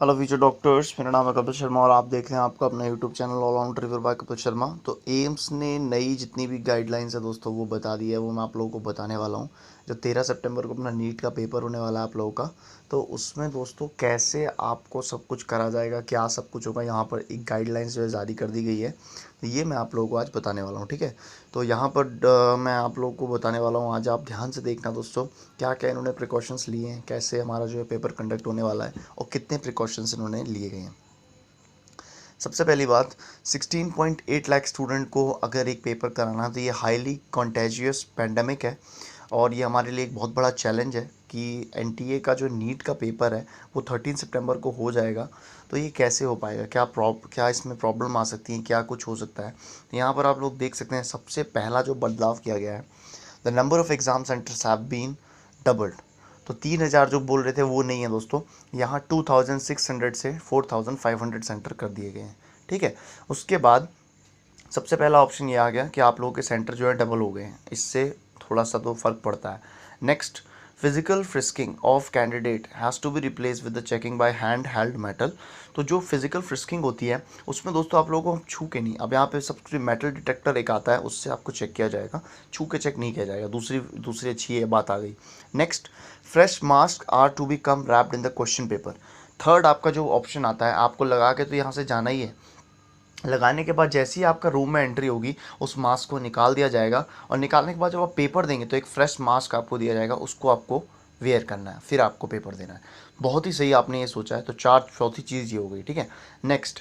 Hello future doctors, मेरा नाम है कपिल शर्मा और आप देख रहे हैं आपका अपना YouTube channel all round reviewer by Kapil Sharma. तो एम्स ने नई जितनी भी गाइडलाइंस है दोस्तों वो बता दी है, वो मैं आप लोगों को बताने वाला हूँ। जो 13 सितंबर को अपना नीट का पेपर होने वाला है आप लोगों का, तो उसमें दोस्तों कैसे आपको सब कुछ करा जाएगा, क्या सब कुछ होगा, यहाँ पर एक गाइडलाइंस जो है जारी कर दी गई है। तो ये मैं आप लोगों को आज बताने वाला हूँ, ठीक है। तो यहाँ पर मैं आप लोगों को बताने वाला हूँ, आज आप ध्यान से देखना दोस्तों क्या क्या इन्होंने प्रिकॉशंस लिए हैं, कैसे हमारा जो है पेपर कंडक्ट होने वाला है और कितने प्रिकॉशंस इन्होंने लिए गए हैं। सबसे पहली बात, 16.8 लाख स्टूडेंट को अगर एक पेपर कराना, तो ये हाईली कॉन्टेजियस पैंडमिक है और ये हमारे लिए एक बहुत बड़ा चैलेंज है कि एनटीए का जो नीट का पेपर है वो 13 सितंबर को हो जाएगा। तो ये कैसे हो पाएगा, क्या इसमें प्रॉब्लम आ सकती है, क्या कुछ हो सकता है। तो यहाँ पर आप लोग देख सकते हैं सबसे पहला जो बदलाव किया गया है, the number of exam centres have been doubled. तो 3,000 जो बोल रहे थे वो नहीं है दोस्तों, यहाँ 2,600 से 4,500 सेंटर कर दिए गए हैं, ठीक है। उसके बाद सबसे पहला ऑप्शन ये आ गया कि आप लोगों के सेंटर जो है डबल हो गए हैं, इससे थोड़ा सा तो फ़र्क पड़ता है। Next, physical frisking of candidate has to be replace with the checking by hand held metal. तो जो फिजिकल फ्रिस्किंग होती है उसमें दोस्तों आप लोगों को छू के नहीं, अब यहाँ पे सबसे मेटल डिटेक्टर एक आता है, उससे आपको चेक किया जाएगा, छू के चेक नहीं किया जाएगा। दूसरी दूसरी अच्छी ये बात आ गई। Next, fresh mask are to be come wrapped in the question paper. Third आपका जो ऑप्शन आता है, आपको लगा के तो यहाँ से जाना ही है, लगाने के बाद जैसे ही आपका रूम में एंट्री होगी उस मास्क को निकाल दिया जाएगा और निकालने के बाद जब आप पेपर देंगे तो एक फ्रेश मास्क आपको दिया जाएगा, उसको आपको वेयर करना है, फिर आपको पेपर देना है। बहुत ही सही आपने ये सोचा है। तो चौथी चीज़ ये हो गई, ठीक है। Next,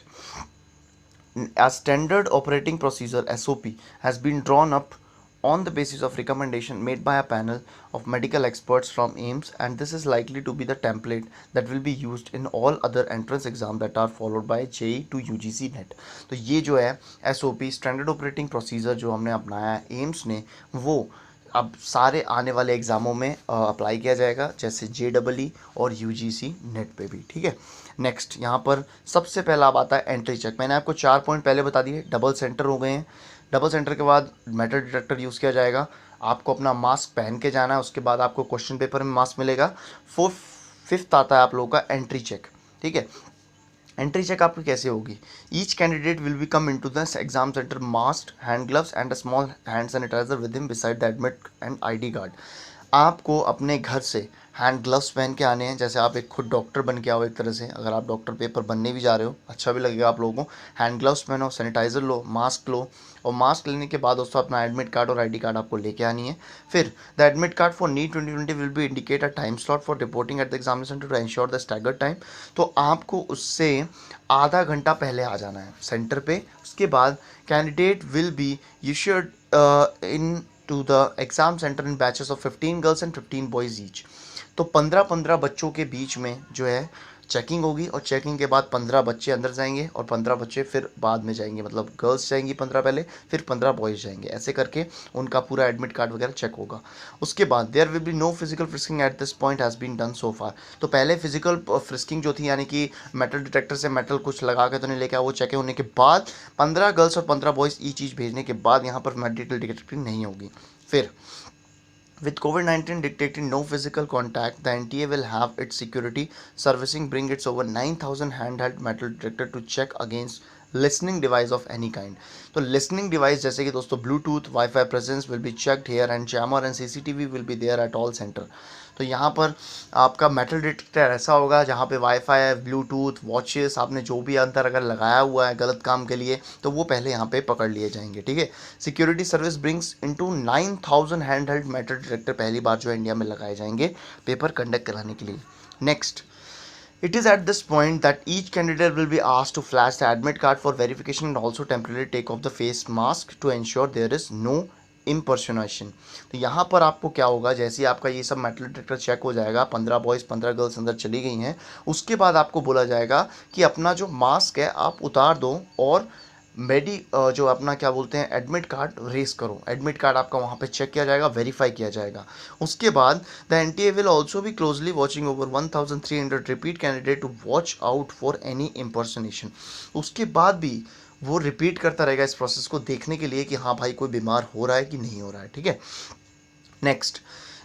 a standard operating procedure SOP has been drawn up on the basis of recommendation made by a panel of medical experts from AIMS, and this is likely to be the template that will be used in all other entrance exams that are followed by JEE to UGC NET। तो ये जो है SOP standard operating procedure जो हमने अपनाया है AIIMS ने, वो अब सारे आने वाले एग्ज़ामों में अप्लाई किया जाएगा, जैसे JEE और UGC नेट पे भी, ठीक है। नेक्स्ट, यहाँ पर सबसे पहला अब आता है एंट्री चेक। मैंने आपको 4 पॉइंट पहले बता दिए, डबल सेंटर हो गए हैं। डबल सेंटर के बाद मेटल डिटेक्टर यूज़ किया जाएगा, आपको अपना मास्क पहन के जाना है, उसके बाद आपको क्वेश्चन पेपर में मास्क मिलेगा। फिफ्थ आता है आप लोगों का एंट्री चेक, ठीक है। एंट्री चेक आपकी कैसे होगी, each candidate will be come into the exam centre mask, hand gloves and a small hand sanitiser with him beside the admit and ID card. आपको अपने घर से हैंड ग्लव्स पहन के आने हैं, जैसे आप एक खुद डॉक्टर बन के आओ एक तरह से, अगर आप डॉक्टर पेपर बनने भी जा रहे हो अच्छा भी लगेगा आप लोगों को। हैंड ग्लव्स पहनो, सैनिटाइज़र लो, मास्क लो, और मास्क लेने के बाद दोस्तों अपना एडमिट कार्ड और आईडी कार्ड आपको लेके आनी है। फिर the admit card for NEET 2020 will be indicate a time slot for reporting at the examination centre to ensure the staggered time. तो आपको उससे आधा घंटा पहले आ जाना है सेंटर पे। उसके बाद candidate will be issued into the exam centre in batches of 15 girls and 15 boys each. तो 15-15 बच्चों के बीच में जो है चेकिंग होगी, और चेकिंग के बाद 15 बच्चे अंदर जाएंगे और 15 बच्चे फिर बाद में जाएंगे, मतलब गर्ल्स जाएंगी 15 पहले, फिर 15 बॉयज़ जाएंगे, ऐसे करके उनका पूरा एडमिट कार्ड वगैरह चेक होगा। उसके बाद there will be no physical frisking at this point has been done so far. तो पहले फिजिकल फ्रिस्किंग जो थी, यानी कि मेटल डिटेक्टर से मेटल कुछ लगा के तो नहीं लेके आओ, वो चेक होने के बाद 15 गर्ल्स और 15 बॉयज़ ई चीज़ भेजने के बाद यहाँ पर मेटल डिटेक्टिंग नहीं होगी। फिर with COVID-19 dictating no physical contact, the NTA will have its security servicing bring its over 9,000 handheld metal detector to check against listening device of any kind। तो listening device जैसे कि दोस्तों Bluetooth, wifi presence will be checked here and jammer and CCTV will be there at all center। तो यहाँ पर आपका metal detector ऐसा होगा जहाँ पे वाईफाई है, ब्लूटूथ, वॉचेस, आपने जो भी अंदर अगर लगाया हुआ है गलत काम के लिए तो वो पहले यहाँ पे पकड़ लिए जाएंगे, ठीक है। Security service brings into 9,000 hand held metal detector पहली बार जो इंडिया में लगाए जाएंगे पेपर कंडक्ट कराने के लिए। Next, it is at this point that each candidate will be asked to flash the admit card for verification and also temporarily take off the face mask to ensure there is no impersonation। तो यहाँ पर आपको क्या होगा, जैसे ही आपका ये सब मेटल डिटेक्टर चेक हो जाएगा, 15 बॉयज़ 15 गर्ल्स अंदर चली गई हैं, उसके बाद आपको बोला जाएगा कि अपना जो मास्क है आप उतार दो और जो अपना क्या बोलते हैं एडमिट कार्ड रेस करो। एडमिट कार्ड आपका वहाँ पे चेक किया जाएगा, वेरीफाई किया जाएगा। उसके बाद द एनटीए विल ऑल्सो भी closely watching over 1,300 repeat candidate to watch out for any impersonation. उसके बाद भी वो रिपीट करता रहेगा इस प्रोसेस को देखने के लिए कि हाँ भाई कोई बीमार हो रहा है कि नहीं हो रहा है, ठीक है। नेक्स्ट,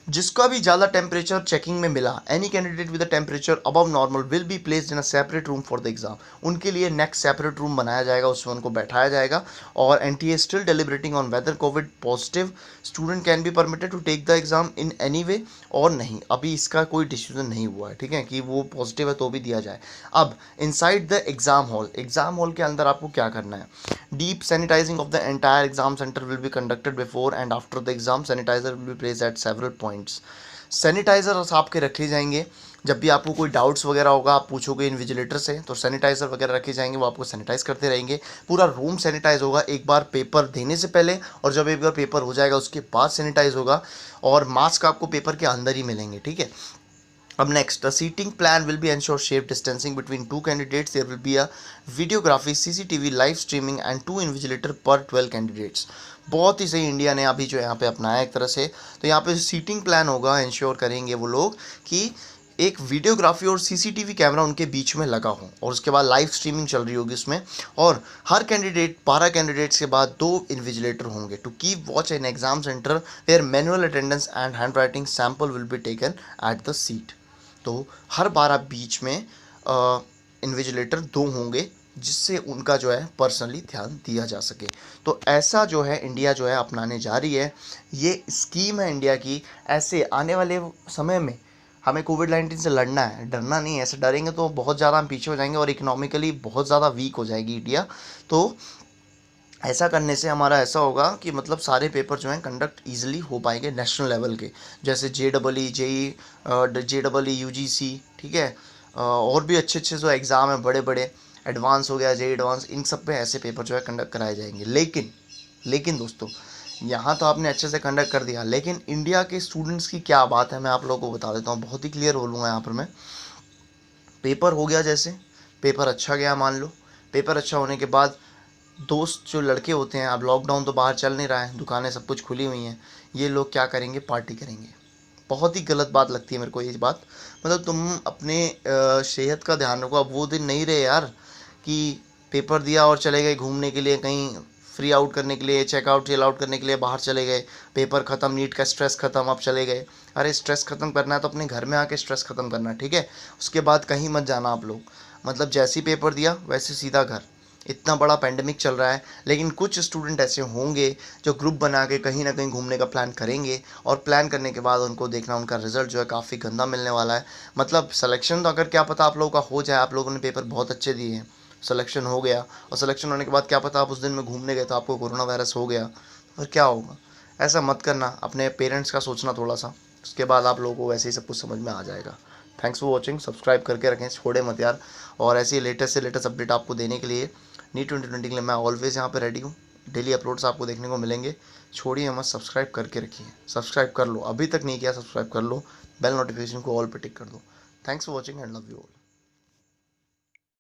जिसका भी ज़्यादा टेम्परेचर चेकिंग में मिला, any candidate with a temperature above normal will be placed in a separate room for the exam. उनके लिए नेक्स्ट सेपरेट रूम बनाया जाएगा, उसमें उनको बैठाया जाएगा। और NTA still deliberating on whether COVID positive student can be permitted to take the exam in any way और नहीं, अभी इसका कोई डिसीजन नहीं हुआ है, ठीक है, कि वो पॉजिटिव है तो भी दिया जाए। अब इनसाइड द एग्जाम हॉल के अंदर आपको क्या करना है, deep sanitising of the entire exam centre will be conducted before and after the exam. Sanitiser will be placed at several points. Sanitiser आपके रखे जाएंगे, जब भी आपको कोई डाउट्स वगैरह होगा आप पूछोगे इन्विजिलेटर से, तो सैनिटाइजर वगैरह रखे जाएंगे, वो आपको सैनिटाइज करते रहेंगे। पूरा रूम सैनिटाइज होगा एक बार पेपर देने से पहले, और जब एक बार पेपर हो जाएगा उसके बाद सैनिटाइज होगा। और मास्क आपको पेपर के अंदर ही मिलेंगे, ठीक है। अब next, the seating plan will be ensure safe distancing between two candidates. There will be a videography, CCTV, live streaming and 2 invigilator per 12 candidates. बहुत ही सही इंडिया ने अभी जो यहाँ पे अपनाया एक तरह से। तो यहाँ पे सीटिंग प्लान होगा, इंश्योर करेंगे वो लोग कि एक वीडियोग्राफी और सीसीटीवी कैमरा उनके बीच में लगा हो, और उसके बाद लाइव स्ट्रीमिंग चल रही होगी उसमें। और हर कैंडिडेट 12 कैंडिडेट्स के बाद 2 इन्विजिलेटर होंगे to keep watch in exam centre where manual attendance and hand writing sample will be taken at the seat. तो हर 12 बीच में इन्विजिलेटर 2 होंगे, जिससे उनका जो है पर्सनली ध्यान दिया जा सके। तो ऐसा जो है इंडिया जो है अपनाने जा रही है, ये स्कीम है इंडिया की। ऐसे आने वाले समय में हमें कोविड-19 से लड़ना है, डरना नहीं है। ऐसे डरेंगे तो बहुत ज़्यादा हम पीछे हो जाएंगे और इकोनॉमिकली बहुत ज़्यादा वीक हो जाएगी इंडिया। तो ऐसा करने से हमारा ऐसा होगा कि मतलब सारे पेपर जो हैं कंडक्ट ईजिली हो पाएंगे नेशनल लेवल के, जैसे JEE, JEE, JEE, UGC, ठीक है। और भी अच्छे अच्छे जो एग्ज़ाम हैं बड़े बड़े, एडवांस हो गया, JEE एडवांस, इन सब पे ऐसे पेपर जो है कंडक्ट कराए जाएंगे। लेकिन दोस्तों, यहाँ तो आपने अच्छे से कंडक्ट कर दिया, लेकिन इंडिया के स्टूडेंट्स की क्या बात है मैं आप लोगों को बता देता हूँ, बहुत ही क्लियर बोलूँगा यहाँ पर मैं। पेपर हो गया, जैसे पेपर अच्छा गया मान लो, पेपर अच्छा होने के बाद दोस्त जो लड़के होते हैं, अब लॉकडाउन तो बाहर चल नहीं रहा है, दुकानें सब कुछ खुली हुई हैं, ये लोग क्या करेंगे, पार्टी करेंगे। बहुत ही गलत बात लगती है मेरे को ये बात। मतलब तुम अपने सेहत का ध्यान रखो। अब वो दिन नहीं रहे यार कि पेपर दिया और चले गए घूमने के लिए, कहीं फ्री आउट करने के लिए, चेकआउट चिल आउट करने के लिए बाहर चले गए, पेपर ख़त्म, नीट का स्ट्रेस ख़त्म, अब चले गए। अरे स्ट्रेस ख़त्म करना है तो अपने घर में आके स्ट्रेस ख़त्म करना है, ठीक है। उसके बाद कहीं मत जाना आप लोग। मतलब जैसे ही पेपर दिया वैसे सीधा घर। इतना बड़ा पेंडेमिक चल रहा है, लेकिन कुछ स्टूडेंट ऐसे होंगे जो ग्रुप बना के कहीं ना कहीं घूमने का प्लान करेंगे, और प्लान करने के बाद उनको देखना उनका रिजल्ट जो है काफ़ी गंदा मिलने वाला है। मतलब सिलेक्शन तो अगर क्या पता आप लोगों का हो जाए, आप लोगों ने पेपर बहुत अच्छे दिए हैं, सिलेक्शन हो गया, और सिलेक्शन होने के बाद क्या पता आप उस दिन में घूमने गए तो आपको कोरोना वायरस हो गया, तो फिर क्या होगा। ऐसा मत करना, अपने पेरेंट्स का सोचना थोड़ा सा, उसके बाद आप लोगों को वैसे ही सब कुछ समझ में आ जाएगा। थैंक्स फॉर वॉचिंग, सब्सक्राइब करके रखें, छोड़े मत यार। और ऐसी लेटेस्ट से लेटेस्ट अपडेट आपको देने के लिए नीट 2020 के लिए मैं ऑलवेज़ यहाँ पे रेडी हूँ। डेली अपलोड्स आपको देखने को मिलेंगे, छोड़िए मत, सब्सक्राइब करके रखिए। सब्सक्राइब कर लो, अभी तक नहीं किया सब्सक्राइब कर लो, बेल नोटिफिकेशन को ऑल पे टिक कर दो। Thanks for watching and love you all.